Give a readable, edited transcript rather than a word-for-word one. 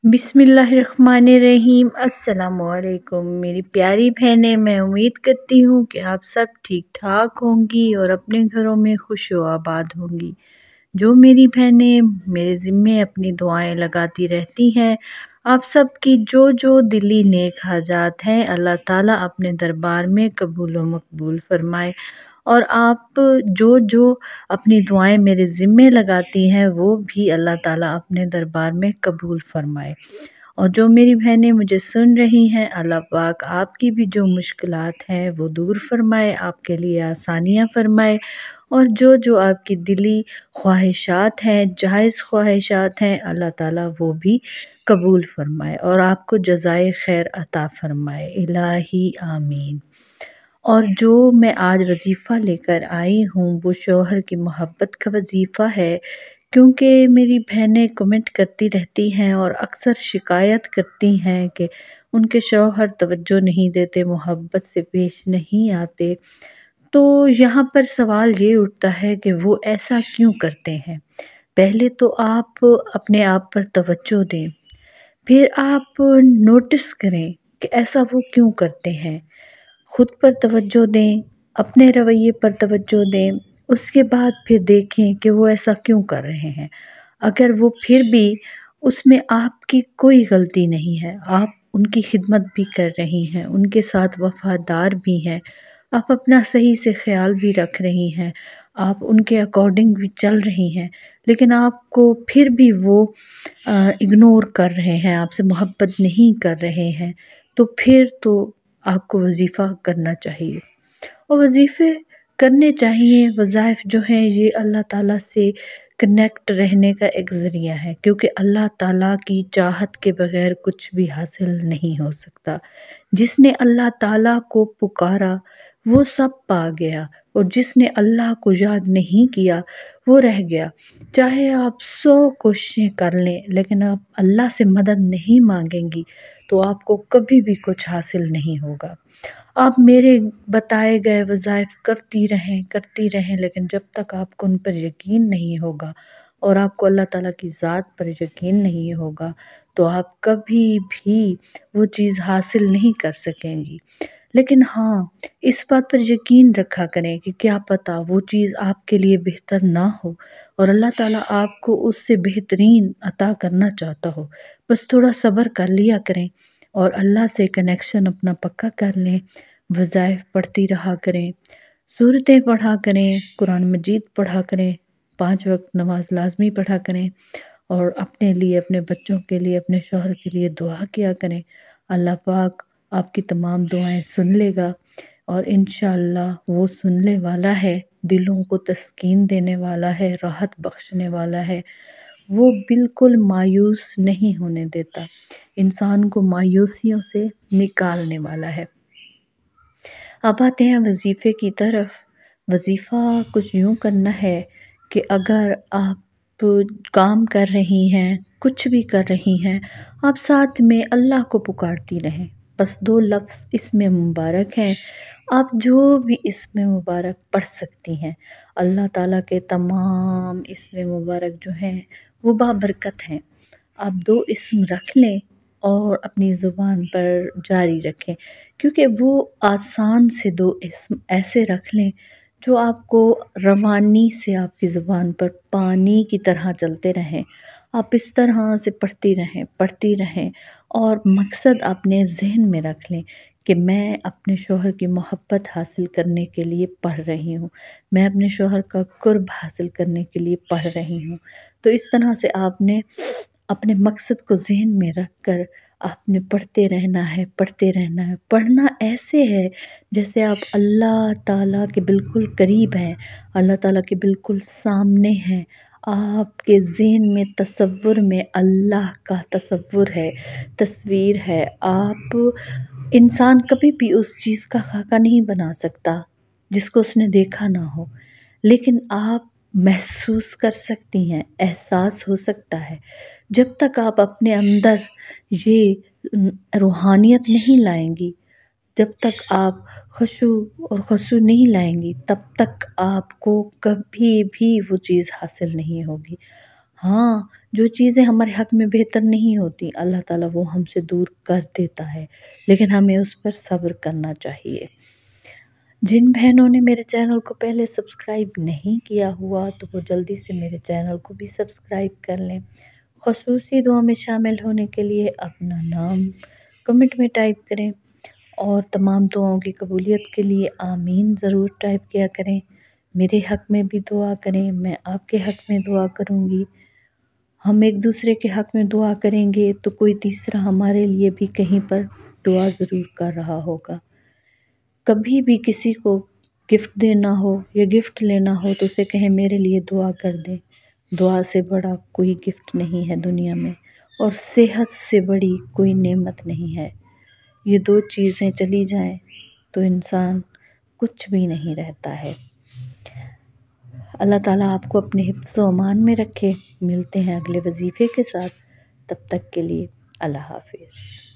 बिस्मिल्लाहिर्रहमानिर्रहीम। अस्सलामुअलैकुम मेरी प्यारी बहनें, मैं उम्मीद करती हूँ कि आप सब ठीक ठाक होंगी और अपने घरों में खुश व आबाद होंगी। जो मेरी बहनें मेरे ज़िम्मे अपनी दुआएं लगाती रहती हैं, आप सब की जो दिली नेक हाजात हैं अल्लाह ताला अपने दरबार में कबूल व मकबूल फरमाए। और आप जो अपनी दुआएं मेरे ज़िम्मे लगाती हैं वो भी अल्लाह ताला अपने दरबार में कबूल फरमाए। और जो मेरी बहनें मुझे सुन रही हैं, अल्लाह पाक आपकी भी जो मुश्किलात हैं वो दूर फरमाए, आपके लिए आसानियाँ फरमाए। और जो आपकी दिली ख्वाहिशात हैं, जायज़ ख्वाहिशात हैं, अल्लाह ताला वो भी कबूल फरमाए और आपको जज़ाए खैर अता फरमाए। इलाही आमीन। और जो मैं आज वजीफ़ा लेकर आई हूँ वो शौहर की मोहब्बत का वजीफ़ा है, क्योंकि मेरी बहनें कमेंट करती रहती हैं और अक्सर शिकायत करती हैं कि उनके शौहर तवज्जो नहीं देते, मोहब्बत से पेश नहीं आते। तो यहाँ पर सवाल ये उठता है कि वो ऐसा क्यों करते हैं। पहले तो आप अपने आप पर तवज्जो दें, फिर आप नोटिस करें कि ऐसा वो क्यों करते हैं। खुद पर तवज्जो दें, अपने रवैये पर तवज्जो दें, उसके बाद फिर देखें कि वो ऐसा क्यों कर रहे हैं। अगर वो फिर भी उसमें आपकी कोई गलती नहीं है, आप उनकी खिदमत भी कर रही हैं, उनके साथ वफ़ादार भी हैं, आप अपना सही से ख़्याल भी रख रही हैं, आप उनके अकॉर्डिंग भी चल रही हैं, लेकिन आपको फिर भी वो इग्नोर कर रहे हैं, आपसे मोहब्बत नहीं कर रहे हैं, तो फिर तो आपको वजीफ़ा करना चाहिए। और वजीफ़े करने चाहिए। वज़ाइफ जो हैं ये अल्लाह ताला से कनेक्ट रहने का एक ज़रिया है, क्योंकि अल्लाह ताला की चाहत के बग़ैर कुछ भी हासिल नहीं हो सकता। जिसने अल्लाह ताला को पुकारा वो सब पा गया, और जिसने अल्लाह को याद नहीं किया वो रह गया। चाहे आप 100 कोशिशें कर लें, लेकिन आप अल्लाह से मदद नहीं मांगेंगी तो आपको कभी भी कुछ हासिल नहीं होगा। आप मेरे बताए गए वज़ाइफ करती रहें, लेकिन जब तक आपको उन पर यकीन नहीं होगा और आपको अल्लाह ताला की ज़ात पर यकीन नहीं होगा, तो आप कभी भी वो चीज़ हासिल नहीं कर सकेंगी। लेकिन हाँ, इस बात पर यकीन रखा करें कि क्या पता वो चीज़ आपके लिए बेहतर ना हो और अल्लाह ताला आपको उससे बेहतरीन अता करना चाहता हो। बस थोड़ा सब्र कर लिया करें और अल्लाह से कनेक्शन अपना पक्का कर लें। वज़ाइफ पढ़ती रहा करें, सूरतें पढ़ा करें, कुरान मजीद पढ़ा करें, 5 वक़्त नमाज लाज़मी पढ़ा करें और अपने लिए, अपने बच्चों के लिए, अपने शौहर के लिए दुआ किया करें। अल्लाह पाक आपकी तमाम दुआएं सुन लेगा और इंशाअल्लाह वो सुनने वाला है, दिलों को तस्कीन देने वाला है, राहत बख्शने वाला है। वो बिल्कुल मायूस नहीं होने देता, इंसान को मायूसियों से निकालने वाला है। अब आते हैं वजीफ़े की तरफ। वजीफ़ा कुछ यूँ करना है कि अगर आप काम कर रही हैं, कुछ भी कर रही हैं, आप साथ में अल्लाह को पुकारती रहें। बस 2 लफ्ज़ इसमें मुबारक हैं, आप जो भी इसमें मुबारक पढ़ सकती हैं। अल्लाह ताला के तमाम इसमें मुबारक जो हैं वो बाबरकत हैं। आप 2 इस्म रख लें और अपनी ज़ुबान पर जारी रखें, क्योंकि वो आसान से 2 इस्म ऐसे रख लें जो आपको रवानी से आपकी ज़ुबान पर पानी की तरह चलते रहें। आप इस तरह से पढ़ती रहें और मकसद अपने ज़हन में रख लें कि मैं अपने शौहर की मोहब्बत हासिल करने के लिए पढ़ रही हूँ, मैं अपने शौहर का क़ुर्ब हासिल करने के लिए पढ़ रही हूँ। तो इस तरह से आपने अपने मकसद को ज़हन में रख कर आपने पढ़ते रहना है, पढ़ते रहना है। पढ़ना ऐसे है जैसे आप अल्लाह ताला के बिल्कुल करीब हैं, अल्लाह ताला के बिल्कुल सामने हैं। आपके ज़हन में तसव्वुर में अल्लाह का तसव्वुर है, तस्वीर है। आप इंसान कभी भी उस चीज़ का खाका नहीं बना सकता जिसको उसने देखा ना हो, लेकिन आप महसूस कर सकती हैं, एहसास हो सकता है। जब तक आप अपने अंदर ये रूहानियत नहीं लाएँगी, जब तक आप खुशू और खुशू नहीं लाएँगी, तब तक आपको कभी भी वो चीज़ हासिल नहीं होगी। हाँ, جو چیزیں ہمارے حق میں بہتر نہیں ہوتی اللہ تعالیٰ وہ ہم سے دور کر دیتا ہے، لیکن ہمیں اس پر صبر کرنا چاہیے۔ جن بہنوں نے میرے چینل کو پہلے سبسکرائب نہیں کیا ہوا تو وہ جلدی سے میرے چینل کو بھی سبسکرائب کر لیں۔ خصوصی دعا میں شامل ہونے کے لیے اپنا نام کمنٹ میں ٹائپ کریں اور تمام دعاؤں کی قبولیت کے لیے آمین ضرور ٹائپ کیا کریں۔ میرے حق میں بھی دعا کریں، میں آپ کے حق میں دعا کروں گی۔ ہم ایک دوسرے کے حق میں دعا کریں گے تو کوئی تیسرا ہمارے لیے بھی کہیں پر دعا ضرور کر رہا ہوگا۔ کبھی بھی کسی کو گفٹ دینا ہو یا گفٹ لینا ہو تو اسے کہیں میرے لیے دعا کر دیں۔ دعا سے بڑا کوئی گفٹ نہیں ہے دنیا میں، اور صحت سے بڑی کوئی نعمت نہیں ہے۔ یہ دو چیزیں چلی جائیں تو انسان کچھ بھی نہیں رہتا ہے۔ اللہ تعالیٰ آپ کو اپنے حفظ و امان میں رکھے۔ ملتے ہیں اگلے وظیفے کے ساتھ، تب تک کے لیے اللہ حافظ۔